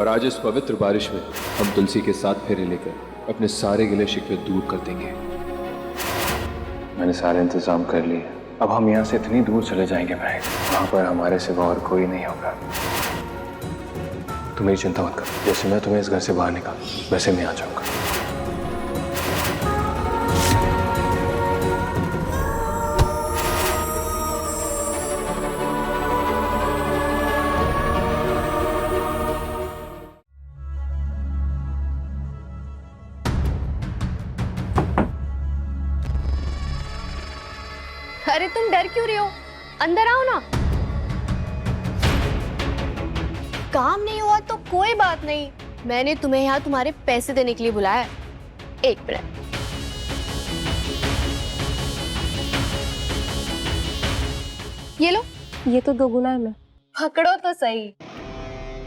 और आज इस पवित्र बारिश में हम तुलसी के साथ फेरे लेकर अपने सारे गिले शिकवे दूर कर देंगे। मैंने सारे इंतजाम कर लिए। अब हम यहाँ से इतनी दूर चले जाएंगे भाई, वहां पर हमारे सिवा और कोई नहीं होगा। तुम मेरी चिंता मत करो, जैसे मैं तुम्हें इस घर से बाहर निकाल वैसे मैं आ जाऊंगा। अरे तुम डर क्यों रहे हो? अंदर आओ ना। काम नहीं हुआ तो कोई बात नहीं, मैंने तुम्हें यहाँ तुम्हारे पैसे देने के लिए बुलाया। एक मिनट। ये लो। ये तो दोगुना है। मैं पकड़ो तो सही।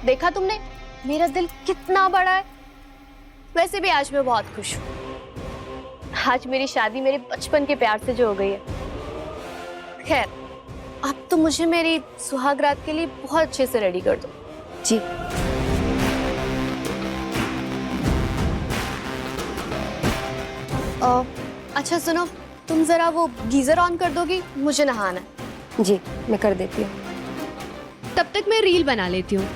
देखा तुमने मेरा दिल कितना बड़ा है। वैसे भी आज मैं बहुत खुश हूँ। आज मेरी शादी मेरे बचपन के प्यार से जो हो गई है। खैर, अब तो मुझे मेरी सुहाग रात के लिए बहुत अच्छे से रेडी कर दो। जी। अच्छा सुनो, तुम जरा वो गीजर ऑन कर दोगी, मुझे नहाना है। जी मैं कर देती हूँ। तब तक मैं रील बना लेती हूँ।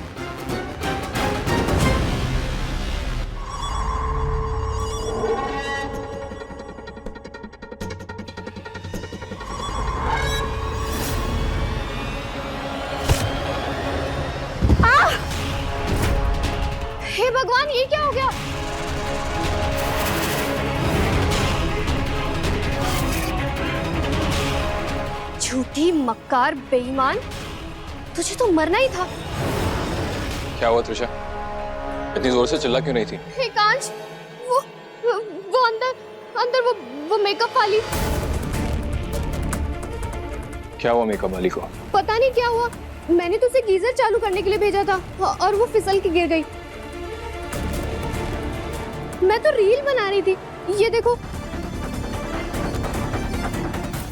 हे भगवान, ये क्या हो गया? झूठी, मक्कार, बेईमान, तुझे तो मरना ही था। क्या हुआ त्रिशा? इतनी जोर से चिल्ला क्यों नहीं थी? हे कांच, वो अंदर वो मेकअप वाली। क्या हुआ मेकअप वाली को? पता नहीं क्या हुआ, मैंने तो उसे गीजर चालू करने के लिए भेजा था और वो फिसल के गिर गई। मैं तो रील बना रही थी, ये देखो।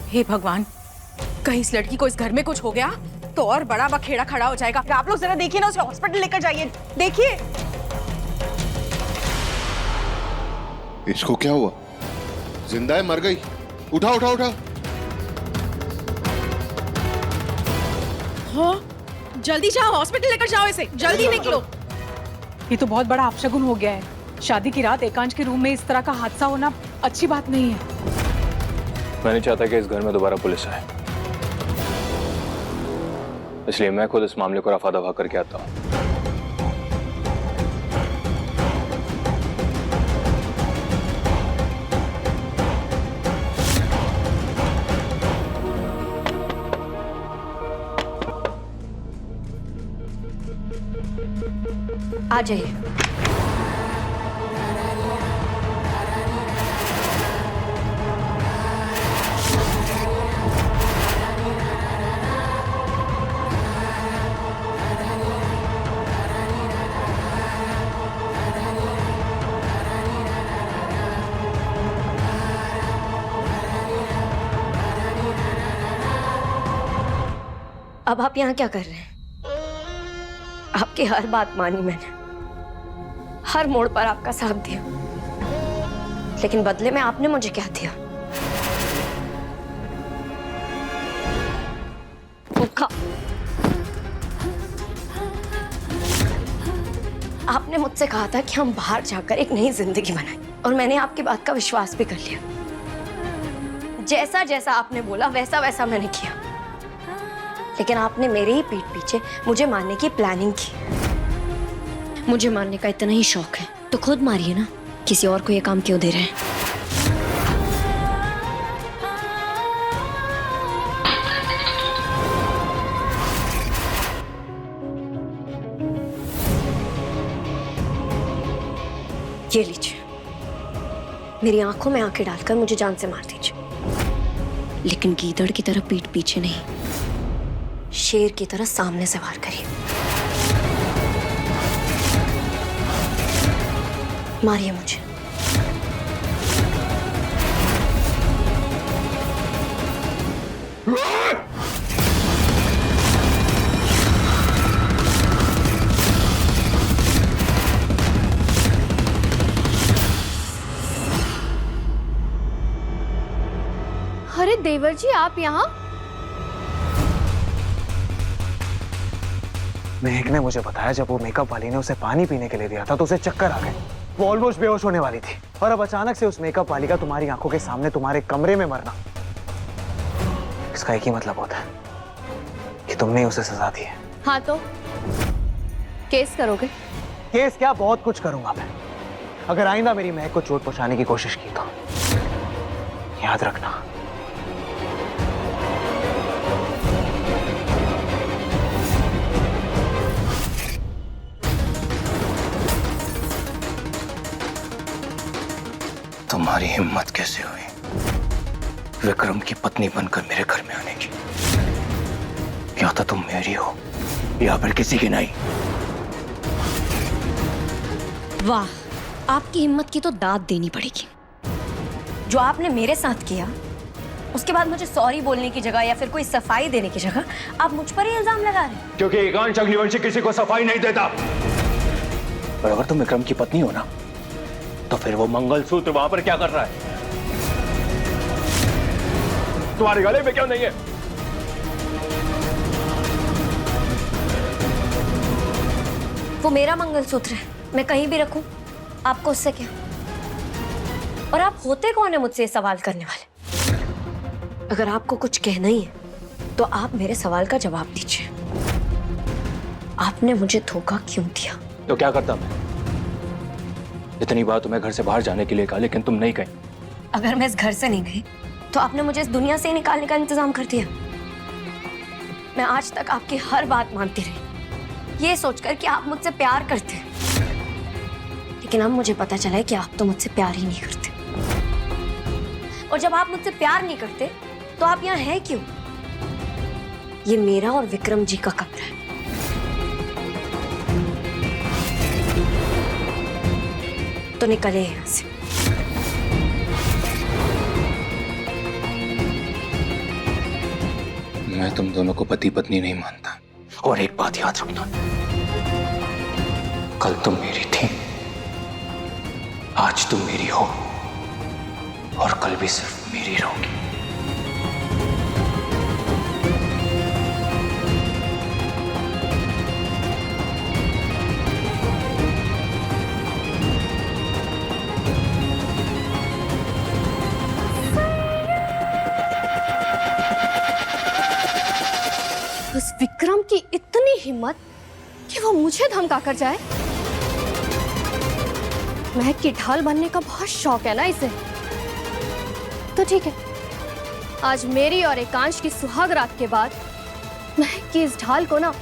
हे भगवान, कहीं इस लड़की को इस घर में कुछ हो गया तो और बड़ा बखेड़ा खड़ा हो जाएगा। आप लोग जरा देखिए ना, उसे हॉस्पिटल लेकर जाइए। देखिए इसको क्या हुआ? जिंदा है, मर गई? उठा उठा उठा। हाँ, जल्दी जाओ, हॉस्पिटल लेकर जाओ इसे, जल्दी निकलो। ये तो बहुत बड़ा अपशगुन हो गया है। शादी की रात एकांश के रूम में इस तरह का हादसा होना अच्छी बात नहीं है। मैं नहीं चाहता कि इस घर में दोबारा पुलिस आए, इसलिए मैं खुद इस मामले को रफा दफा करके आता हूँ। आ जाइए। अब आप यहाँ क्या कर रहे हैं? आपकी हर बात मानी मैंने, हर मोड़ पर आपका साथ दिया, लेकिन बदले में आपने मुझे क्या दिया? धोखा। आपने मुझसे कहा था कि हम बाहर जाकर एक नई जिंदगी बनाएं, और मैंने आपकी बात का विश्वास भी कर लिया। जैसा जैसा आपने बोला वैसा वैसा मैंने किया, लेकिन आपने मेरे ही पीठ पीछे मुझे मारने की प्लानिंग की। मुझे मारने का इतना ही शौक है तो खुद मारिए ना, किसी और को ये काम क्यों दे रहे हैं? ये लीजिए, मेरी आंखों में आंखें डालकर मुझे जान से मार दीजिए, लेकिन गीदड़ की तरह पीठ पीछे नहीं, शेर की तरह सामने से वार करिए। मारिए मुझे। देवर जी आप यहाँ? महक ने मुझे बताया जब वो मेकअप वाली ने उसे पानी पीने के लिए दिया था तो उसे चक्कर आ गए। वो ऑलमोस्ट बेहोश होने वाली थी और अब अचानक से उस मेकअप वाली का तुम्हारी आंखों के सामने तुम्हारे कमरे में मरना, इसका एक ही मतलब होता है कि तुमने उसे सजा दी है। हाँ तो केस करोगे? केस क्या, बहुत कुछ करूंगा मैं। अगर आइंदा मेरी महक को चोट पहुंचाने की कोशिश की तो याद रखना। तुम्हारी हिम्मत कैसे हुई विक्रम की पत्नी बनकर मेरे घर में आने की? या तो तुम मेरी हो या फिर किसी की नहीं। वाह, आपकी हिम्मत की तो दाद देनी पड़ेगी। जो आपने मेरे साथ किया उसके बाद मुझे सॉरी बोलने की जगह या फिर कोई सफाई देने की जगह आप मुझ पर ही इल्जाम लगा रहे हैं। क्योंकि एकांश अग्निवंशी किसी को सफाई नहीं देता। और अगर तुम विक्रम की पत्नी हो ना तो फिर वो मंगलसूत्र वहां पर क्या कर रहा है? तुम्हारे गले में क्यों नहीं है? वो मेरा मंगलसूत्र है, मैं कहीं भी रखूं, आपको उससे क्या? और आप होते कौन है मुझसे ये सवाल करने वाले? अगर आपको कुछ कहना ही है तो आप मेरे सवाल का जवाब दीजिए। आपने मुझे धोखा क्यों दिया? तो क्या करता मैं? इतनी बार तुम्हें घर से बाहर जाने के लिए कहा लेकिन तुम नहीं गई। अगर मैं इस घर से नहीं गई तो आपने मुझे इस दुनिया से ही निकालने का इंतजाम कर दिया। मैं आज तक आपकी हर बात मानती रही, ये सोचकर कि आप मुझसे प्यार करते हैं। लेकिन अब मुझे पता चला है कि आप तो मुझसे प्यार ही नहीं करते। और जब आप मुझसे प्यार नहीं करते तो आप यहाँ हैं क्यों? ये मेरा और विक्रम जी का कमरा है। तो निकले यहाँ से। मैं तुम दोनों को पति पत्नी नहीं मानता। और एक बात याद रखना, कल तुम मेरी थी, आज तुम मेरी हो और कल भी सिर्फ मेरी रहोगी। उस विक्रम की इतनी हिम्मत कि वो मुझे धमका कर जाए। महक की ढाल बनने का बहुत शौक है ना इसे। तो ठीक है, आज मेरी और एकांश की सुहाग रात के बाद महक की इस ढाल को ना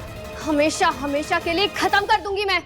हमेशा हमेशा के लिए खत्म कर दूंगी मैं।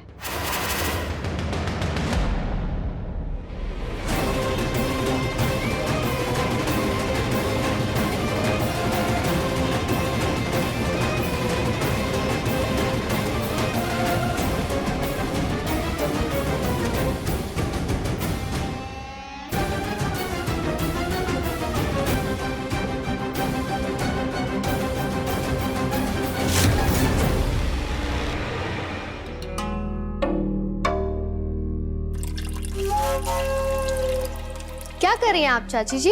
क्या कर रही हैं आप चाची जी?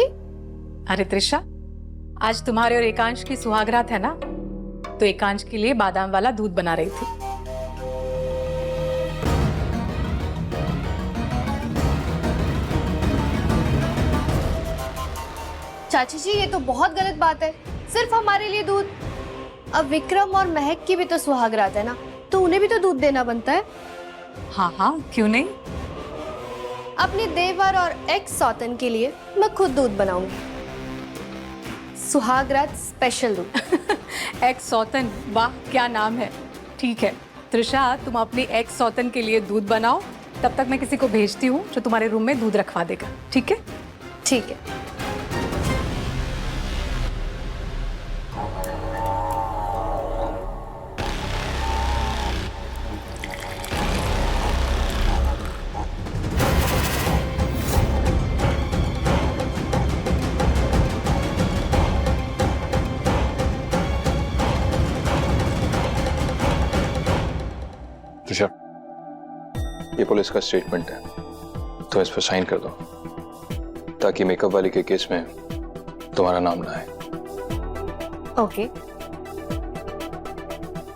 अरे त्रिशा, आज तुम्हारे और एकांश की सुहागरात है ना, तो एकांश के लिए बादाम वाला दूध बना रही थी। चाची जी ये तो बहुत गलत बात है, सिर्फ हमारे लिए दूध। अब विक्रम और महक की भी तो सुहागरात है ना, तो उन्हें भी तो दूध देना बनता है। हाँ हाँ, क्यों नहीं। अपने देवर और एक्स सौतन के लिए मैं खुद दूध बनाऊंगी, सुहागरात स्पेशल दूध। एक्स सौतन, वाह क्या नाम है। ठीक है त्रिशा, तुम अपनी एक्स सौतन के लिए दूध बनाओ, तब तक मैं किसी को भेजती हूँ जो तुम्हारे रूम में दूध रखवा देगा। ठीक है? ठीक है। तुषार, ये पुलिस का स्टेटमेंट है, तो इस पर साइन कर दो ताकि मेकअप वाली के केस में तुम्हारा नाम ना आए। ओके,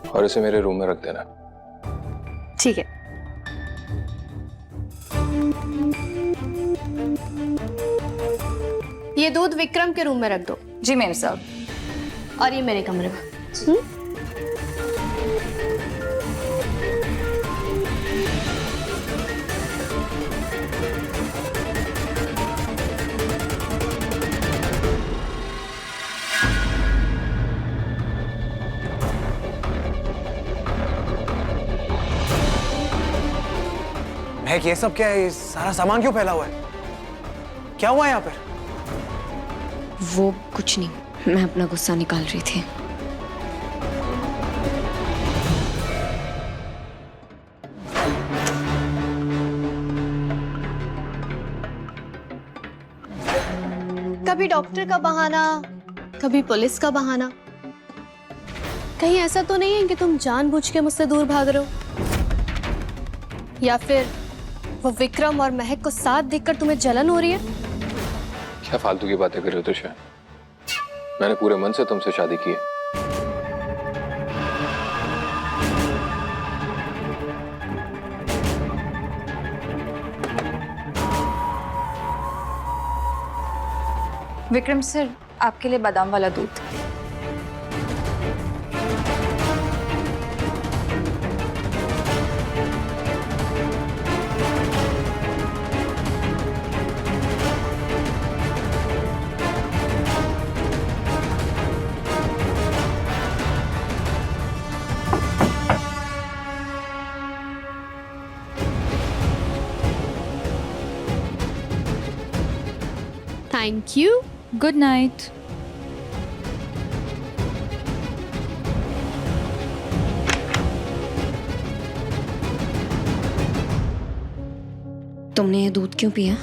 और इसे मेरे रूम में रख देना। ठीक है। ये दूध विक्रम के रूम में रख दो। जी मैम साहब। और ये मेरे कमरे में। महक, ये सब क्या है? ये सारा सामान क्यों फैला हुआ है? क्या हुआ है यहाँ पर? वो कुछ नहीं, मैं अपना गुस्सा निकाल रही थी। कभी डॉक्टर का बहाना, कभी पुलिस का बहाना। कहीं ऐसा तो नहीं है कि तुम जानबूझ के मुझसे दूर भाग रहे हो, या फिर वो विक्रम और महक को साथ देखकर तुम्हें जलन हो रही है? क्या फालतू की बातें कर रहे हो तुषार? मैंने पूरे मन से तुमसे शादी की है। विक्रम सर, आपके लिए बादाम वाला दूध। Thank you. Good night. तुमने ये दूध क्यों पिया?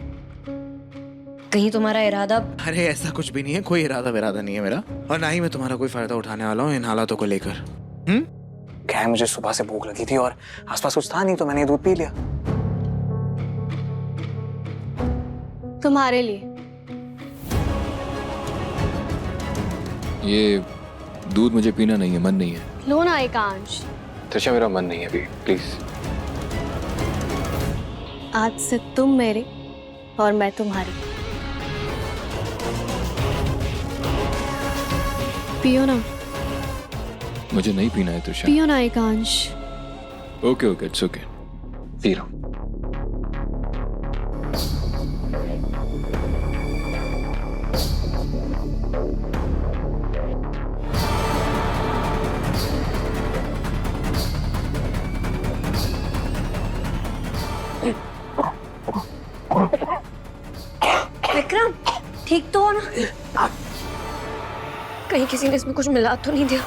कहीं तुम्हारा इरादा? अरे ऐसा कुछ भी नहीं है, कोई इरादा विरादा नहीं है मेरा, और ना ही मैं तुम्हारा कोई फायदा उठाने वाला हूँ इन हालातों को लेकर। क्या है, मुझे सुबह से भूख लगी थी और आसपास कुछ था नहीं, तो मैंने ये दूध पी लिया। तुम्हारे लिए। ये दूध मुझे पीना नहीं है, मन नहीं है। लो ना एकांश। त्रिशा, मेरा मन नहीं है अभी, प्लीज। आज से तुम मेरे और मैं तुम्हारी। पियो ना। मुझे नहीं पीना है त्रिशा। पियो ना Ekansh. Okay okay, it's okay, पी रहा हूं। विक्रम, ठीक तो हो ना? कहीं किसी ने इसमें कुछ मिला तो नहीं दिया?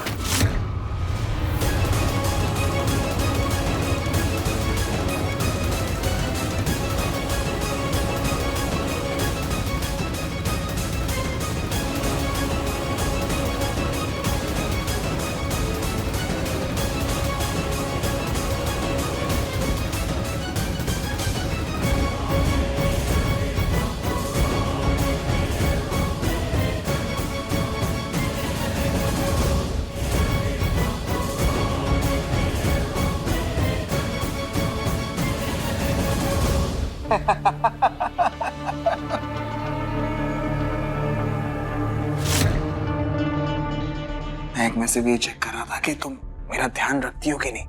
मैं सिर्फ ये चेक कर रहा था कि तुम मेरा ध्यान रखती हो कि नहीं,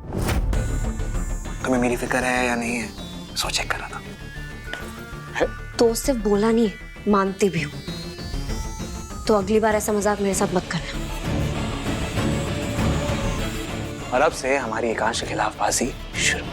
तुम्हें मेरी फिक्र है या नहीं है, सो चेक कर रहा था। तो सिर्फ बोला नहीं, मानती भी हूँ। तो अगली बार ऐसा मजाक मेरे साथ मत करना। और अब से हमारी एकांश के खिलाफ बाजी शुरू।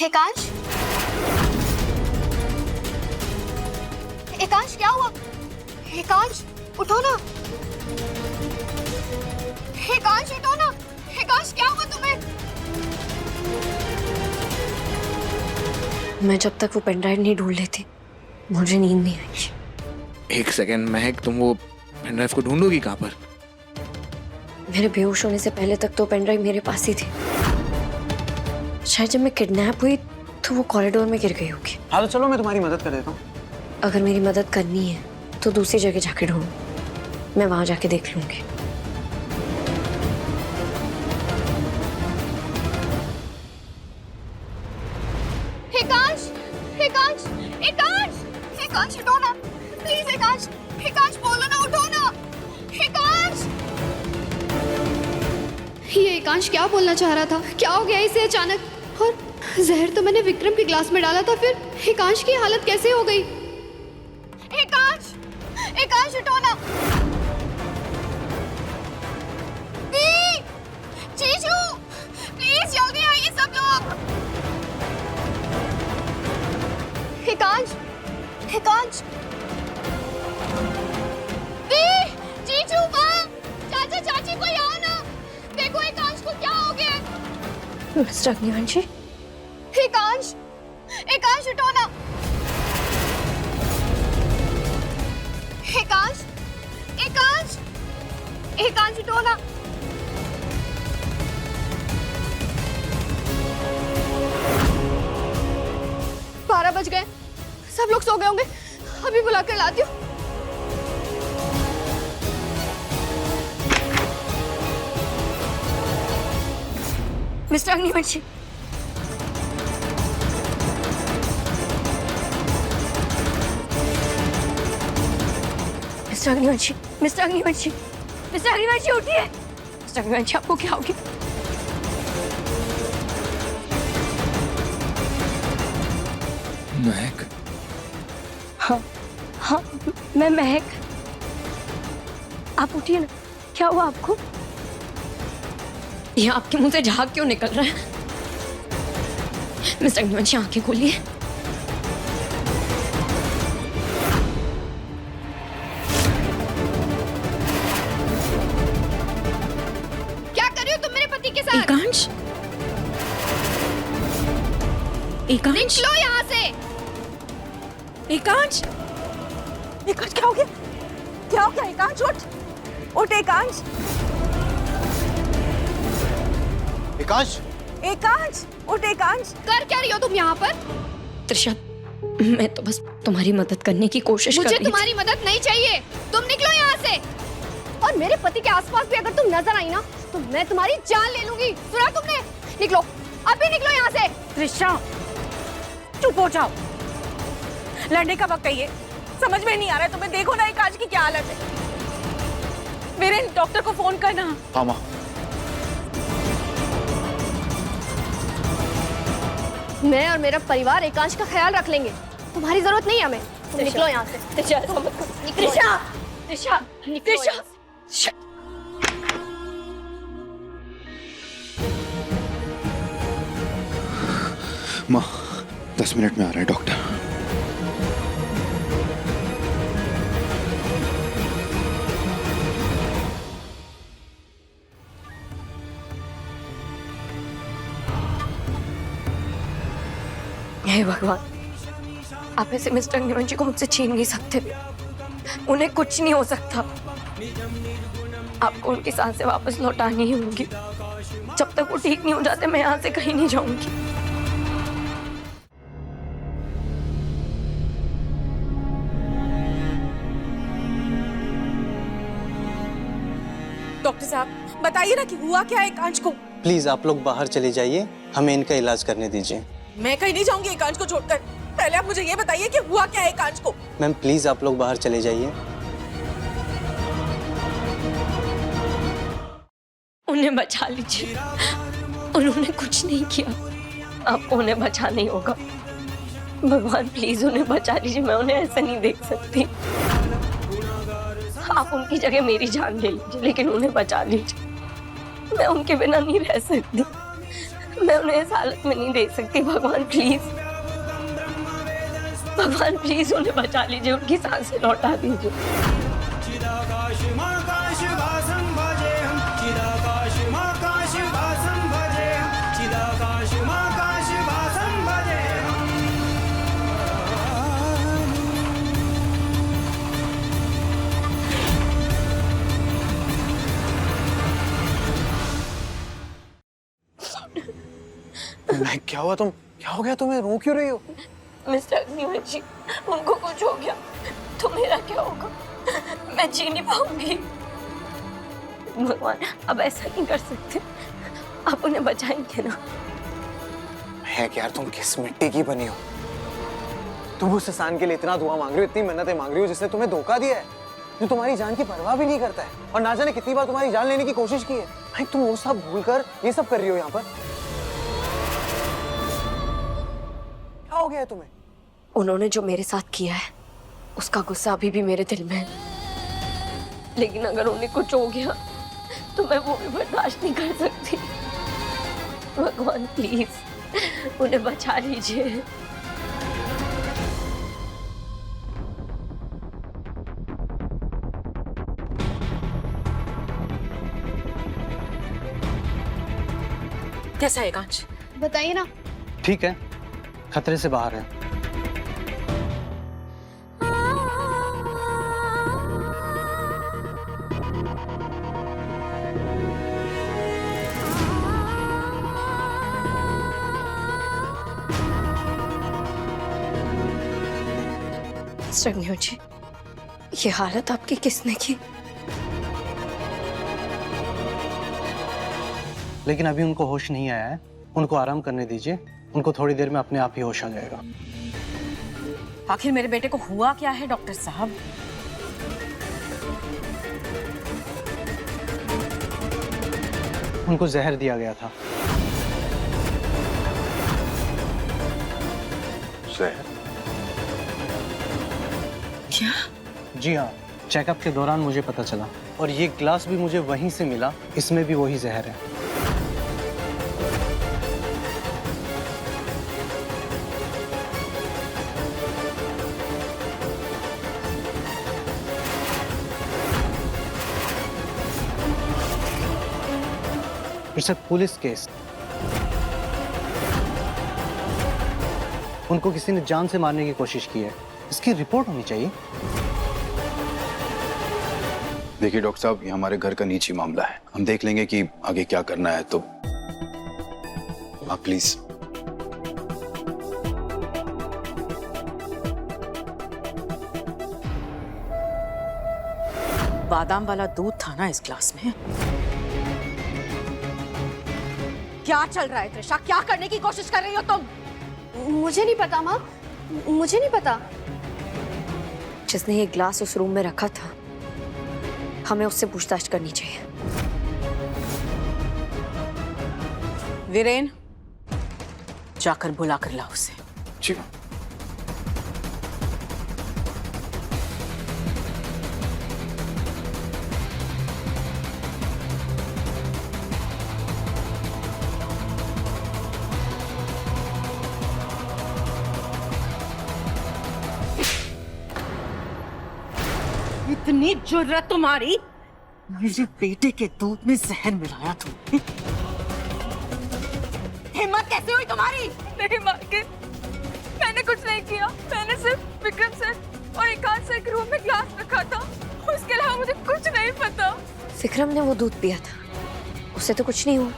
एकांश, एकांश क्या हुआ? एकांश उठो ना, एकांश उठो ना, एकांश क्या हुआ तुम्हें? मैं जब तक वो पेनड्राइव नहीं ढूंढ लेती मुझे नींद नहीं आई। एक सेकंड महक, तुम वो पेनड्राइव को ढूंढोगी कहाँ पर? मेरे बेहोश होने से पहले तक तो पेनड्राइव मेरे पास ही थी। शायद जब मैं किडनैप हुई तो वो कॉरिडोर में गिर गई होगी। हाँ तो चलो मैं तुम्हारी मदद कर देता हूँ। अगर मेरी मदद करनी है तो दूसरी जगह जाके ढूंढो, मैं वहां जाके देख लूंगी। एकांश, एकांश, एकांश, एकांश उठो ना, प्लीज एकांश, एकांश बोलो ना, उठो ना, एकांश। ये एकांश क्या बोलना चाह रहा था? क्या हो गया इसे अचानक? और जहर तो मैंने विक्रम के ग्लास में डाला था, फिर एकांश की हालत कैसे हो गई? एकांश, एकांश उठो ना। दी, जीजू, प्लीज जल्दी आइए सब लोग। एकांश, एकांश, दी, जीजू, माँ, चाचा चाची कोई आओ ना, देखो एकांश को क्या हो गया? मिस्टर अग्निवंशी, एकांश, एकांश उठो ना, एकांश, एकांश, एकांश उठो ना। 12 बज गए, सब लोग सो गए होंगे, अभी बुला कर लाती हूँ। Mister Agnivanshi, mister Agnivanshi, mister Agnivanshi, mister Agnivanshi उठिए। मिस्टर अग्निवंशी आपको क्या हो गया? महक, हाँ हाँ, मैं महक। आप उठिए ना, क्या हुआ आपको? ये आपके मुंह से झाग क्यों निकल रहा है? मिस्टर अग्निवंशी आंखें खोलिए। क्या कर रही हो तुम मेरे पति के साथ? एकांश, एकांश, निकलो यहाँ से। एकांश, एकांश क्या हो गया? क्या हो गया? एकांश उठ, उठ एकांश, एकांश, एकांश उठ एकांश। कर क्या रही हो तुम यहाँ पर? त्रिशा, मैं तो बस तुम्हारी मदद करने की कोशिश कर मुझे रही थी। तुम्हारी मदद नहीं चाहिए, तुम निकलो यहाँ से। और मेरे पति के आसपास भी अगर तुम नजर आई ना तो मैं तुम्हारी जान ले लूंगी। सुना तुमने? निकलो, अभी निकलो यहाँ से। त्रिशा चुप हो जाओ, लड़ने का वक्त है ये, समझ में नहीं आ रहा है तुम्हें? देखो ना एकांश की क्या हालत है। मेरे डॉक्टर को फोन करना। हाँ माँ। मैं और मेरा परिवार एकांश का ख्याल रख लेंगे, तुम्हारी जरूरत नहीं है हमें। तुम निकलो यहाँ से। त्रिशा, ऐसा मत करो। त्रिशा, त्रिशा, निकलो त्रिशा, यहाँ से। माँ 10 मिनट में आ रहा है डॉक्टर। हे भगवान, आप ऐसे मिस्टर अग्निवंशी को मुझसे छीन नहीं सकते। उन्हें कुछ नहीं हो सकता। आपको उनकी सांसें वापस लौटानी ही होंगी। जब तक वो ठीक नहीं हो जाते मैं यहाँ से कहीं नहीं जाऊंगी। डॉक्टर साहब बताइए ना कि हुआ क्या है एकांश को? प्लीज आप लोग बाहर चले जाइए, हमें इनका इलाज करने दीजिए। मैं कहीं नहीं जाऊंगी एकांश को छोड़कर। पहले आप मुझे ये बताइए कि हुआ क्या है एकांश को? मैम प्लीज आप लोग बाहर चले जाइए। उन्हें बचा लीजिए, उन्होंने कुछ नहीं किया। आपको उन्हें बचाना ही होगा। भगवान प्लीज उन्हें बचा लीजिए, मैं उन्हें ऐसा नहीं देख सकती। आप उनकी जगह मेरी जान ले लीजिए, लेकिन उन्हें बचा लीजिए। मैं उनके बिना नहीं रह सकती। मैं उन्हें इस हालत में नहीं देख सकती। भगवान प्लीज, भगवान प्लीज उन्हें बचा लीजिए, उनकी सांसें लौटा दीजिए। महक, क्या हुआ तुम? क्या हो गया तुम्हें? रो क्यों रही हो? मिस्टर अग्निवंशी, उनको कुछ हो गया तो मेरा क्या होगा? मैं जी नहीं पाऊंगी। भगवान, अब ऐसा नहीं कर सकते, आप उन्हें बचाएंगे ना? महक यार, तुम किस मिट्टी की बनी हो? तुम उस इंसान के लिए इतना दुआ मांग रही हो, इतनी मिन्नतें मांग रही हो, जिसने तुम्हें धोखा दिया है, जो तुम्हारी जान की परवाह भी नहीं करता है, और ना जाने कितनी बार तुम्हारी जान लेने की कोशिश की है। भाई तुम वो सब भूलकर ये सब कर रही हो यहाँ पर? क्या हो गया है तुम्हें? उन्होंने जो मेरे साथ किया है उसका गुस्सा अभी भी मेरे दिल में है, लेकिन अगर उन्हें कुछ हो गया तो मैं वो भी बर्दाश्त नहीं कर सकती। भगवान प्लीज उन्हें बचा लीजिए। कैसा है एकांश? बताइए ना। ठीक है, खतरे से बाहर है। संज्ञा जी, ये हालत आपकी किसने की? लेकिन अभी उनको होश नहीं आया है, उनको आराम करने दीजिए। उनको थोड़ी देर में अपने आप ही होश आ जाएगा। आखिर मेरे बेटे को हुआ क्या है डॉक्टर साहब? उनको जहर दिया गया था। जहर? क्या? जी हाँ, चेकअप के दौरान मुझे पता चला, और ये ग्लास भी मुझे वहीं से मिला, इसमें भी वही जहर है। It's a police case. उनको किसी ने जान से मारने की कोशिश की है, इसकी रिपोर्ट होनी चाहिए। देखिए डॉक्टर साहब, ये हमारे घर का निजी मामला है, हम देख लेंगे कि आगे क्या करना है, तो आप प्लीज। बादाम वाला दूध था ना इस ग्लास में? क्या चल रहा है त्रिशा? क्या करने की कोशिश कर रही हो तुम? मुझे नहीं पता माँ, मुझे नहीं पता। जिसने ये ग्लास उस रूम में रखा था, हमें उससे पूछताछ करनी चाहिए। वीरेन, जाकर बुला कर लाओ उसे। जी। इतनी जुर्रत तुम्हारी? मेरे बेटे के दूध में जहर मिलाया तुमने? हिम्मत कैसे हुई तुम्हारी? नहीं मालकिन, मैंने कुछ नहीं किया। मैंने सिर्फ विक्रम सर और एकांश सर के रूम में ग्लास रखा था, उसके अलावा मुझे कुछ नहीं पता। विक्रम ने वो दूध पिया था, उससे तो कुछ नहीं हुआ।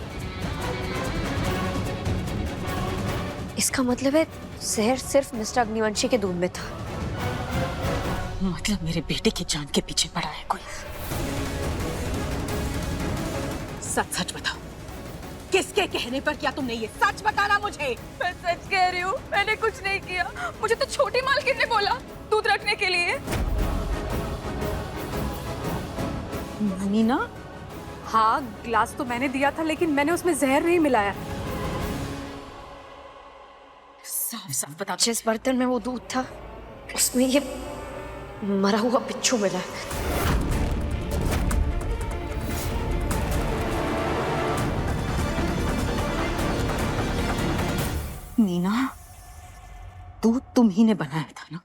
इसका मतलब है जहर सिर्फ मिस्टर अग्निवंशी के दूध में था। मतलब मेरे बेटे की जान के पीछे पड़ा है कोई। सच सच बताओ, किसके कहने पर किया तुमने ये? सच बताना मुझे। मैं सच कह रही हूँ, मैंने कुछ नहीं किया। मुझे तो छोटी मालकिन ने बोला दूध रखने के लिए। नीना? हाँ, ग्लास तो मैंने दिया था, लेकिन मैंने उसमें जहर नहीं मिलाया। साफ साफ बता। जिस बर्तन में वो दूध था, उसमें ये मरा हुआ बिच्छू मिला है। दूध तुम ही ने बनाया था ना?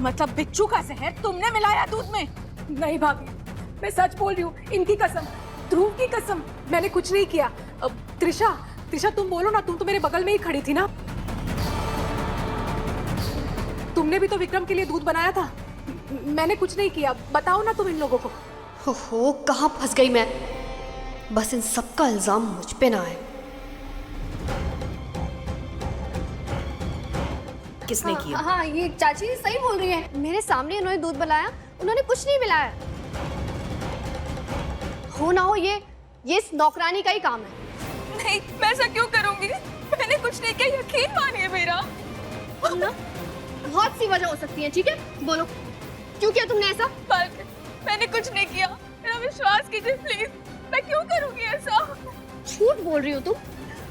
मतलब बिच्छू का जहर तुमने मिलाया दूध में? नहीं भाभी, मैं सच बोल रही हूँ, इनकी कसम, ध्रुव की कसम, मैंने कुछ नहीं किया। त्रिशा तुम बोलो ना, तुम तो मेरे बगल में ही खड़ी थी ना। तुमने भी तो विक्रम के लिए दूध बनाया था। मैंने कुछ नहीं किया, बताओ ना तुम इन लोगों को। हो कहाँ फंस गई मैं। बस इन सब का इल्जाम मुझ पे ना आए। किसने किया? हाँ, ये चाची सही बोल रही है। मेरे सामने उन्होंने दूध बनाया, उन्होंने कुछ नहीं मिलाया। हो ना हो ये इस नौकरानी का ही काम है। नहीं, मैं ऐसा क्यों करूंगी? मैंने कुछ नहीं किया, यकीन मानिए मेरा। ना बहुत सी वजह हो सकती है, ठीक है? बोलो क्यों किया तुमने ऐसा? मैंने कुछ नहीं किया, मेरा विश्वास कीजिए प्लीज। मैं क्यों करूंगी ऐसा? झूठ बोल रही हो तुम,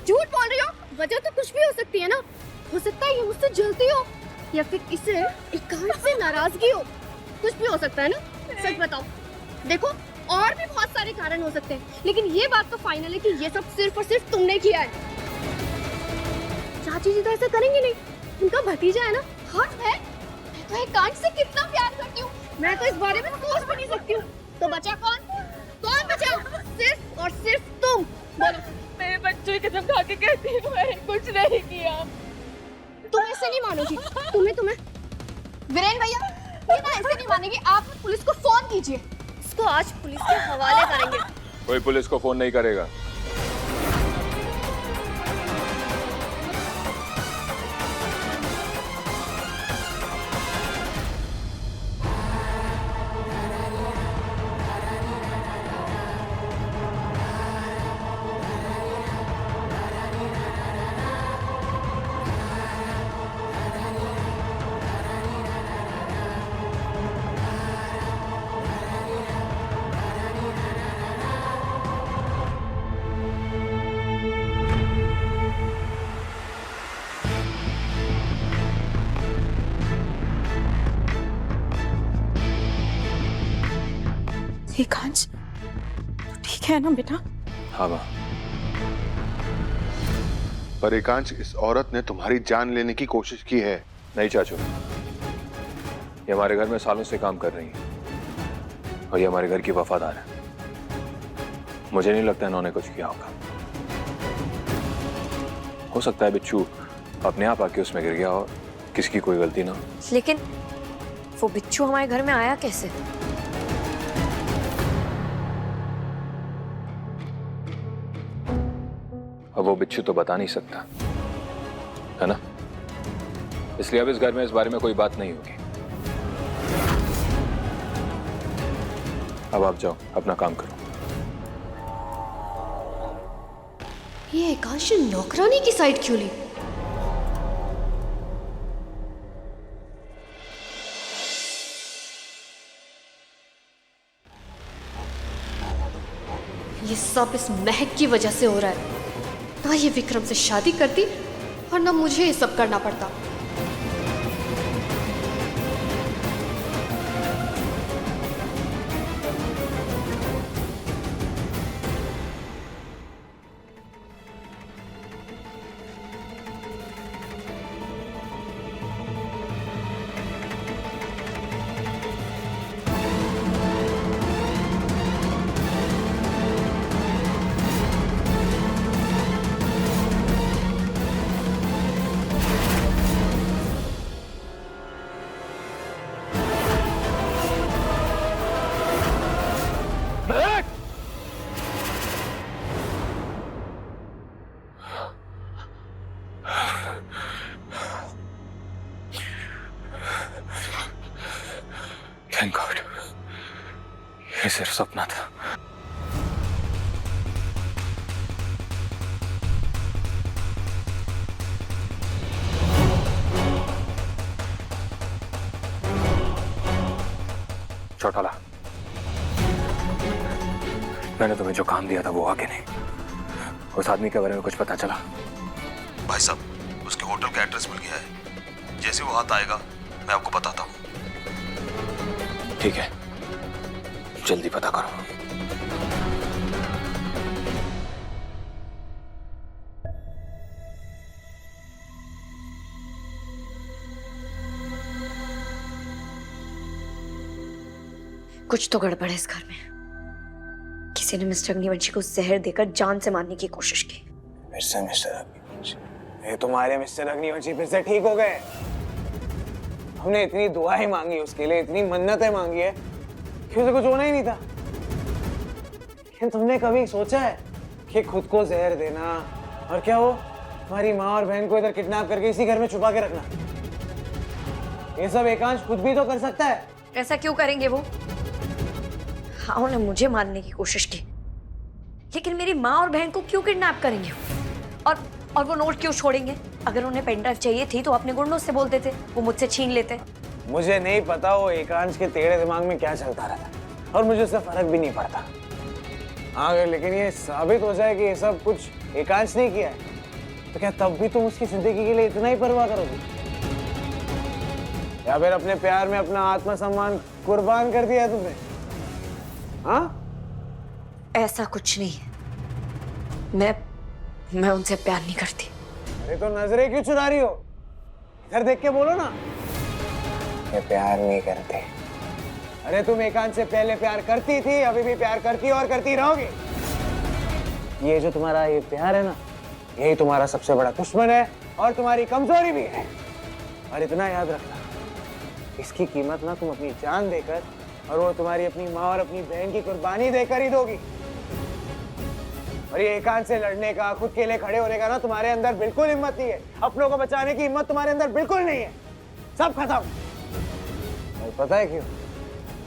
झूठ बोल रही हो। वजह तो कुछ भी हो सकती है ना। हो सकता है ये मुझसे जलती हो, या फिर इसे एकांश से नाराजगी हो। कुछ भी हो सकता है ना। सच बताओ। देखो और भी बहुत सारे कारण हो सकते हैं, लेकिन ये बात तो फाइनल है कि ये सब सिर्फ और सिर्फ तुमने किया है। चाची जी तो ऐसा करेंगे नहीं, उनका भतीजा है ना। हाँ है, मैं तो एकांश से कितना प्यार करती हूँ, मैं तो इस बारे में सोच भी नहीं सकती हूँ। तो बचा कौन? कौन बचा? सिर्फ और सिर्फ तुम। बोलो। मेरे बच्चों की कसम खा के कहती हूँ, मैंने कुछ नहीं किया। तुम ऐसे नहीं मानोगी। तुम्हें वीरेन भैया, ये ना ऐसे नहीं मानेगी। आप पुलिस को फोन कीजिए, इसको आज पुलिस के हवाले करेंगे। कोई पुलिस को फोन नहीं करेगा। एकांश, ठीक है ना बेटा? हाँ माँ। पर एकांश, इस औरत ने तुम्हारी जान लेने की कोशिश की है। नहीं चाचू, ये हमारे घर में सालों से काम कर रही है और ये हमारे घर की वफादार है। मुझे नहीं लगता इन्होंने कुछ किया होगा। हो सकता है बिच्छू अपने आप आके उसमें गिर गया और किसी की कोई गलती ना हो। लेकिन वो बिच्छू हमारे घर में आया कैसे? अब वो बिच्छू तो बता नहीं सकता है ना, इसलिए अब इस घर में इस बारे में कोई बात नहीं होगी। अब आप जाओ, अपना काम करो। ये एकांश नौकरानी की साइड क्यों ली? ये सब इस महक की वजह से हो रहा है। ना ये विक्रम से शादी करती और ना मुझे ये सब करना पड़ता। थैंक गॉड, ये सिर्फ सपना था। चौटाला, मैंने तुम्हें जो काम दिया था वो आगे नहीं। उस आदमी के बारे में कुछ पता चला? भाई साहब, उसके होटल का एड्रेस मिल गया है। जैसे वो हाथ आएगा मैं आपको बताता हूँ। ठीक है, जल्दी पता करो। कुछ तो गड़बड़ है इस घर में। किसी ने मिस्टर अग्निवंशी को जहर देकर जान से मारने की कोशिश की। फिर से मिस्टर अग्निवंशी, ये तुम्हारे मिस्टर अग्निवंशी फिर से ठीक हो गए। हमने इतनी दुआएं मांगी उसके लिए, इतनी मन्नतें मांगी है कि उसे कुछ होना ही नहीं था। लेकिन तुमने कभी सोचा है कि खुद को जहर देना और क्या हो हमारी माँ और बहन को इधर किडनैप करके इसी घर में छुपा के रखना, ये सब एकांश खुद भी तो कर सकता है। ऐसा क्यों करेंगे वो? हाँ, उन्हें मुझे मारने की कोशिश की, लेकिन मेरी माँ और बहन को क्यों किडनैप करेंगे? और वो नोट क्यों छोड़ेंगे? अगर उन्हें पेन ड्राइव चाहिए थी तो अपने गुंडों से बोलते थे, वो मुझसे छीन लेते। मुझे नहीं पता वो एकांश के तेरे दिमाग में क्या चलता रहता, और मुझे उससे फर्क भी नहीं पड़ता। हाँ, लेकिन ये साबित हो जाए कि ये सब कुछ एकांश ने किया है, तो क्या तब भी तुम उसकी जिंदगी के लिए इतना ही परवाह करोगे? या फिर अपने प्यार में अपना आत्मसम्मान कुर्बान कर दिया तुमने? हाँ? ऐसा कुछ नहीं है। मैं उनसे प्यार नहीं करती। अरे तो नजरें क्यों चुरा रही हो? इधर देख के बोलो ना। ये प्यार नहीं करते। अरे तुम एकांश से पहले प्यार करती थी, अभी भी प्यार करती और करती रहोगी। ये जो तुम्हारा ये प्यार है ना, यही तुम्हारा सबसे बड़ा दुश्मन है और तुम्हारी कमजोरी भी है। और इतना याद रखना, इसकी कीमत ना तुम अपनी जान देकर और वो तुम्हारी अपनी माँ और अपनी बहन की कुर्बानी देकर ही दोगी। और ये एकांत से लड़ने का, खुद के लिए खड़े होने का ना तुम्हारे अंदर बिल्कुल हिम्मत नहीं है। अपनों को बचाने की हिम्मत तुम्हारे अंदर बिल्कुल नहीं है। सब खत्म। और पता है क्यों?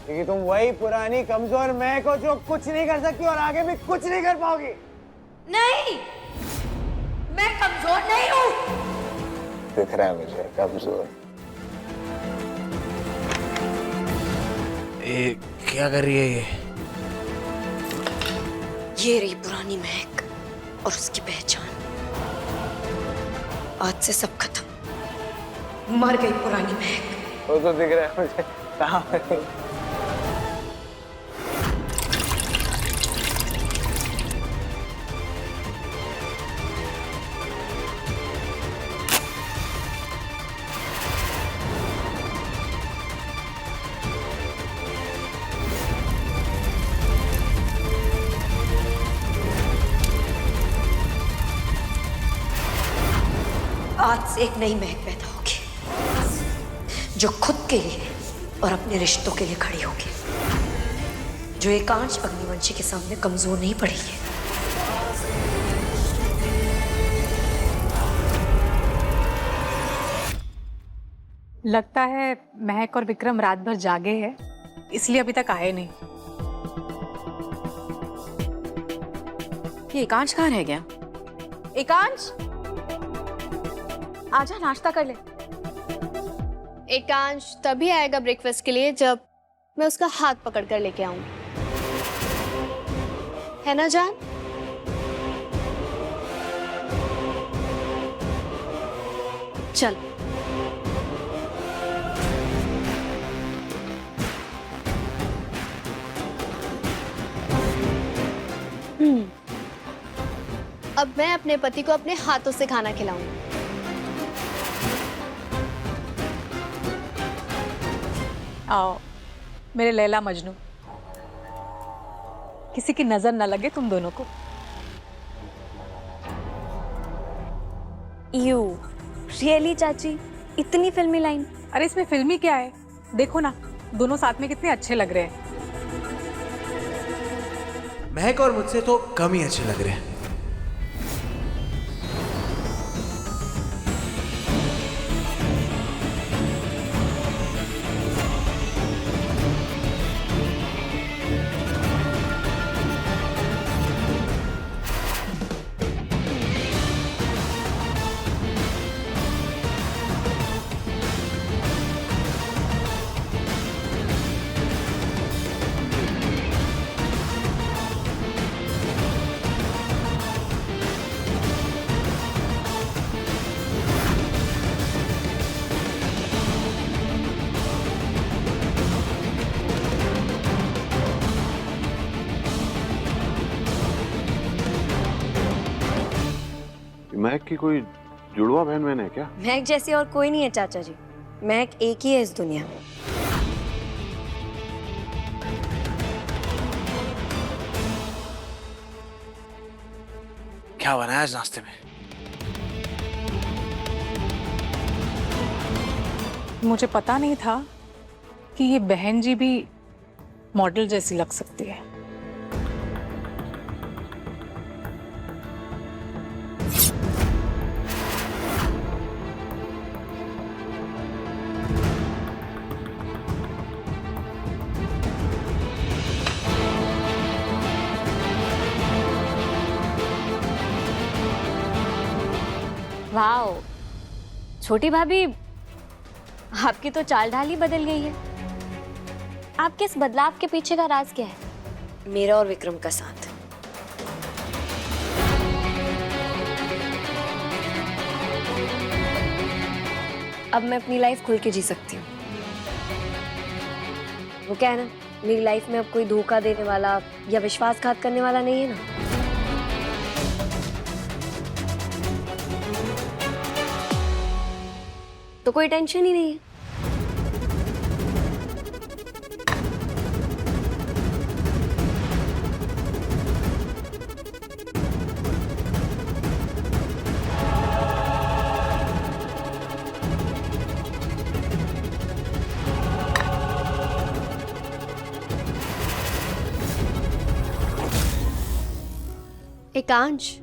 क्योंकि तुम वही पुरानी कमजोर मैं को जो कुछ नहीं कर सकती और आगे भी कुछ नहीं कर पाओगी। नहीं, मैं कमजोर नहीं हूँ। दिख रहा है मुझे कमजोर। ये क्या कर रही है ये रही पुरानी महक और उसकी पहचान। आज से सब खत्म। मर गई पुरानी महक। वो तो दिख रहा है मुझे। कहाँ है? आज से एक नई महक पैदा होगी जो खुद के लिए और अपने रिश्तों के लिए खड़ी होगी, जो एकांश अग्निवंशी के सामने कमजोर नहीं पड़ेगी। लगता है महक और विक्रम रात भर जागे हैं, इसलिए अभी तक आए नहीं। ये एकांश कहाँ रह गया? एकांश, आजा नाश्ता कर ले। एकांश तभी आएगा ब्रेकफास्ट के लिए जब मैं उसका हाथ पकड़ कर लेके आऊंगी, है ना जान? चल। अब मैं अपने पति को अपने हाथों से खाना खिलाऊंगी। आओ मेरे लैला मजनू, किसी की नजर न लगे तुम दोनों को। यू रियली चाची, इतनी फिल्मी लाइन? अरे इसमें फिल्मी क्या है, देखो ना दोनों साथ में कितने अच्छे लग रहे हैं। महक और मुझसे तो कम ही अच्छे लग रहे हैं। महक की कोई जुड़वा बहन मैंने है क्या? महक जैसी और कोई नहीं है चाचा जी, महक एक ही है इस दुनिया में। क्या बनाया आज नाश्ते में? मुझे पता नहीं था कि ये बहन जी भी मॉडल जैसी लग सकती है। वाओ, छोटी भाभी, आपकी तो चाल ढाल ही बदल गई है। आपके इस बदलाव के पीछे का राज क्या है? मेरा और विक्रम का साथ। अब मैं अपनी लाइफ खुल के जी सकती हूँ। वो क्या है ना, मेरी लाइफ में अब कोई धोखा देने वाला या विश्वासघात करने वाला नहीं है ना। तो कोई टेंशन ही नहीं है। एकांश,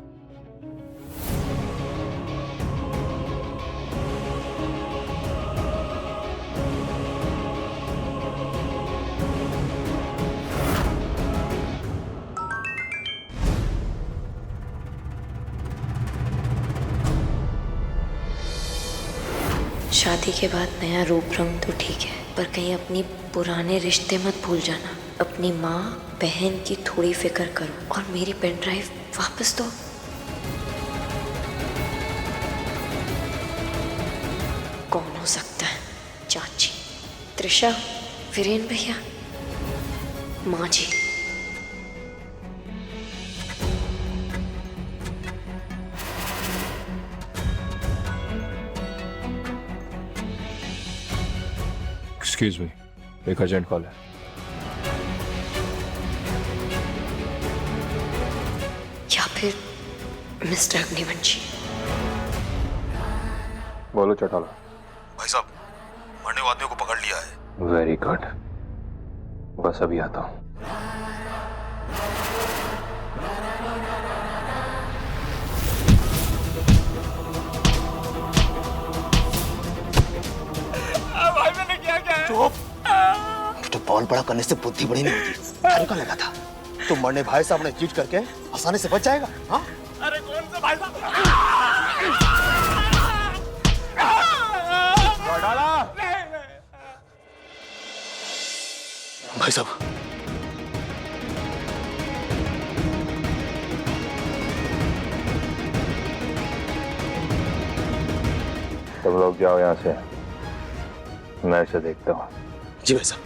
शादी के बाद नया रूप रंग तो ठीक है, पर कहीं अपनी पुराने रिश्ते मत भूल जाना। अपनी माँ बहन की थोड़ी फिक्र करो और मेरी पेन ड्राइव वापस दो। कौन हो सकता है? चाची, त्रिशा, वीरेन भैया, माँ जी। एक्सक्यूज मी, एक अर्जेंट कॉल है। या फिर मिस्टर अग्निवंशी। बोलो चौटाला। भाई साहब, मरने वाले आदमी को पकड़ लिया है। वेरी गुड, बस अभी आता हूँ। तो बॉल बड़ा करने से बुद्धि बड़ी नहीं होती। अरे का लगा था तुम मरने भाई साहब ने चीट करके आसानी से बच जाएगा। हाँ? अरे कौन सा भाई साहब? भाई साहब, तुम लोग जाओ यहाँ से, मैं इसे देखता हूँ। जी भाई साहब।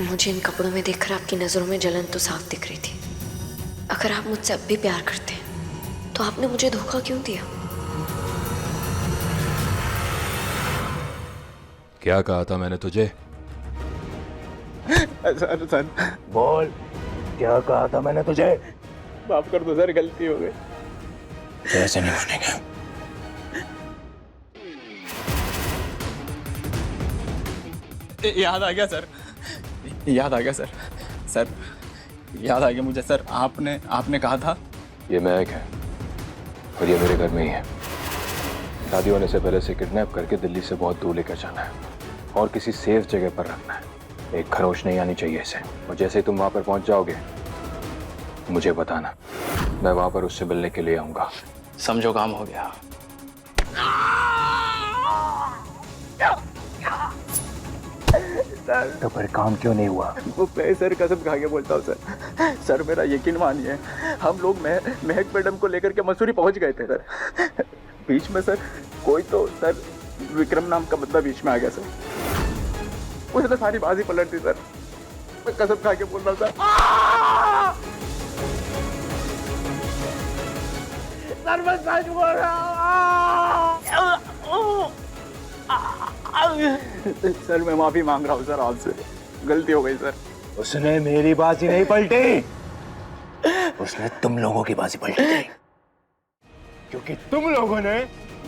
मुझे इन कपड़ों में देखकर आपकी नजरों में जलन तो साफ दिख रही थी। अगर आप मुझसे अब भी प्यार करते हैं तो आपने मुझे धोखा क्यों दिया? क्या कहा था मैंने तुझे? सर सर, बोल, क्या कहा था मैंने तुझे? माफ कर दो सर, गलती हो गई। ऐसे नहीं होने का। याद आ गया सर, याद आ गया सर। सर याद आ गया मुझे सर, आपने कहा था। ये महक है और ये मेरे घर में ही है। शादी होने से पहले से किडनैप करके दिल्ली से बहुत दूर लेकर जाना है और किसी सेफ जगह पर रखना है। एक खरोच नहीं आनी चाहिए इसे। और जैसे ही तुम वहां पर पहुंच जाओगे मुझे बताना, मैं वहां पर उससे मिलने के लिए आऊंगा। समझो काम हो गया। तो फिर काम क्यों नहीं हुआ? वो मैं सर कसम खा के बोलता हूँ सर। सर मेरा यकीन मानिए, हम लोग महक मैडम को लेकर के मसूरी पहुंच गए थे सर। बीच में सर कोई तो सर विक्रम नाम का बंदा बीच में आ गया सर। उसने सारी बाजी पलट दी सर। मैं कसम खा के बोल रहा हूँ सर। सर मैं सच बोल रहा हूँ। सर मैं माफी मांग रहा हूँ सर आपसे। गलती हो गई सर। उसने मेरी बाजी नहीं पलटी, उसने तुम लोगों की बाजी पलटी थी, क्योंकि तुम लोगों ने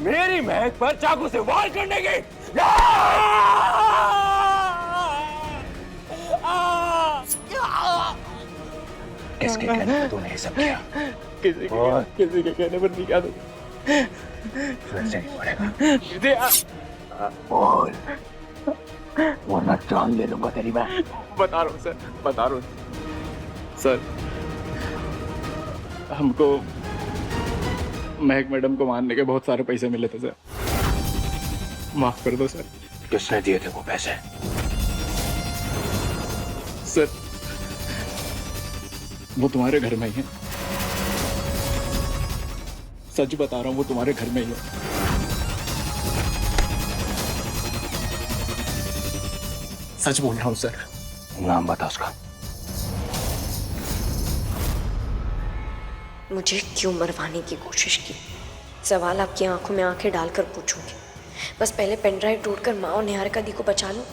मेरी महक पर चाकू से वार करने की किसके कहने पर तूने ये सब किया? किसी के कहने पर नहीं किया तो फिर से नहीं पड़ेगा। बोल, वरना जान ले लूंगा तेरी मैं। बता रहा हूँ सर, बता रहा हूँ सर। हमको महक मैडम को मारने के बहुत सारे पैसे मिले थे सर, माफ कर दो सर। किसने दिए थे वो पैसे? सर वो तुम्हारे घर में ही है, सच बता रहा हूँ, वो तुम्हारे घर में ही है। सच बोल रहा हूँ सर। नाम बता उसका। मुझे क्यों मरवाने की कोशिश की? सवाल आपकी आंखों में आंखें डालकर पूछूंगी। बस पहले पेन ड्राइव ढूंढकर माँ और निहारिका दी को बचा लो,